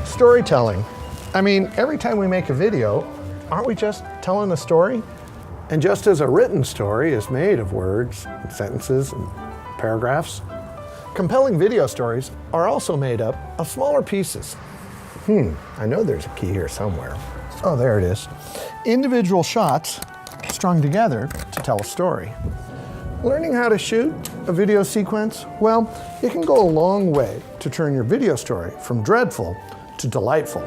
Storytelling. I mean, every time we make a video, aren't we just telling a story? And just as a written story is made of words, and sentences, and paragraphs, compelling video stories are also made up of smaller pieces. I know there's a key here somewhere. Oh, there it is. Individual shots strung together to tell a story. Learning how to shoot a video sequence, well, it can go a long way to turn your video story from dreadful to delightful.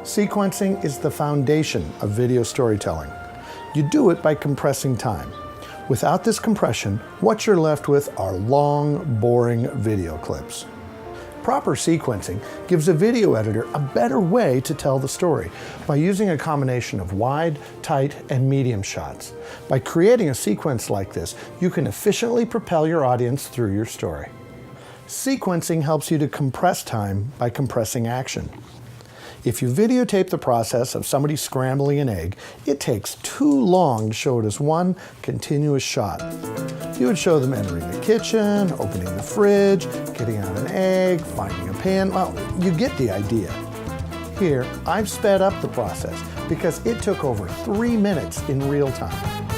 Sequencing is the foundation of video storytelling. You do it by compressing time. Without this compression, what you're left with are long, boring video clips. Proper sequencing gives a video editor a better way to tell the story by using a combination of wide, tight, and medium shots. By creating a sequence like this, you can efficiently propel your audience through your story. Sequencing helps you to compress time by compressing action. If you videotape the process of somebody scrambling an egg, it takes too long to show it as one continuous shot. You would show them entering the kitchen, opening the fridge, getting out an egg, finding a pan. Well, you get the idea. Here, I've sped up the process because it took over 3 minutes in real time.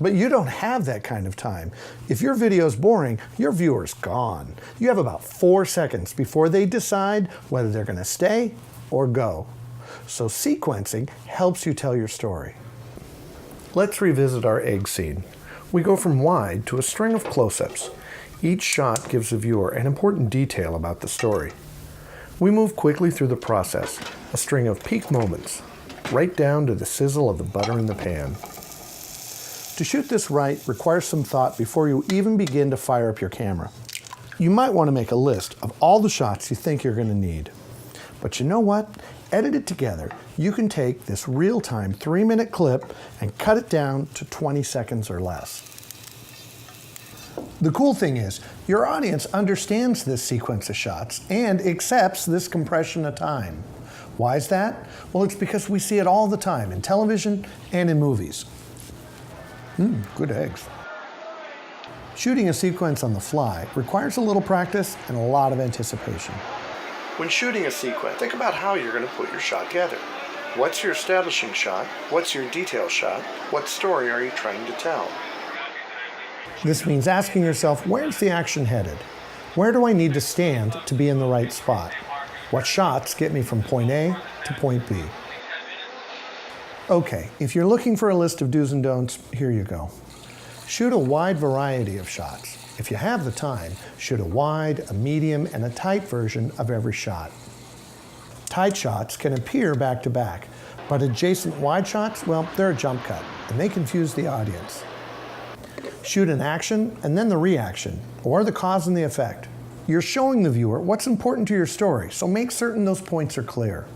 But you don't have that kind of time. If your video's boring, your viewer's gone. You have about 4 seconds before they decide whether they're going to stay or go. So sequencing helps you tell your story. Let's revisit our egg scene. We go from wide to a string of close-ups. Each shot gives the viewer an important detail about the story. We move quickly through the process, a string of peak moments, right down to the sizzle of the butter in the pan. To shoot this right requires some thought before you even begin to fire up your camera. You might want to make a list of all the shots you think you're going to need. But you know what? Edited together, you can take this real-time 3-minute clip and cut it down to 20 seconds or less. The cool thing is, your audience understands this sequence of shots and accepts this compression of time. Why is that? Well, it's because we see it all the time in television and in movies. Good eggs. Shooting a sequence on the fly requires a little practice and a lot of anticipation. When shooting a sequence, think about how you're going to put your shot together. What's your establishing shot? What's your detail shot? What story are you trying to tell? This means asking yourself, where's the action headed? Where do I need to stand to be in the right spot? What shots get me from point A to point B? Okay, if you're looking for a list of do's and don'ts, here you go. Shoot a wide variety of shots. If you have the time, shoot a wide, a medium, and a tight version of every shot. Tight shots can appear back to back, but adjacent wide shots, well, they're a jump cut, and they confuse the audience. Shoot an action and then the reaction, or the cause and the effect. You're showing the viewer what's important to your story, so make certain those points are clear.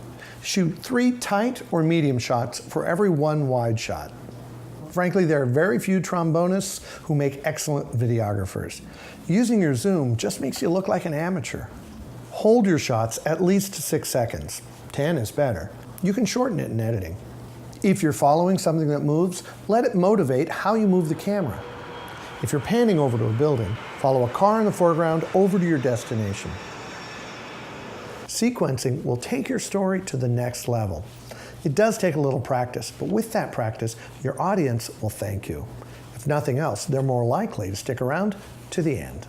Shoot 3 tight or medium shots for every 1 wide shot. Frankly, there are very few trombonists who make excellent videographers. Using your zoom just makes you look like an amateur. Hold your shots at least 6 seconds. 10 is better. You can shorten it in editing. If you're following something that moves, let it motivate how you move the camera. If you're panning over to a building, follow a car in the foreground over to your destination. Sequencing will take your story to the next level. It does take a little practice, but with that practice, your audience will thank you. If nothing else, they're more likely to stick around to the end.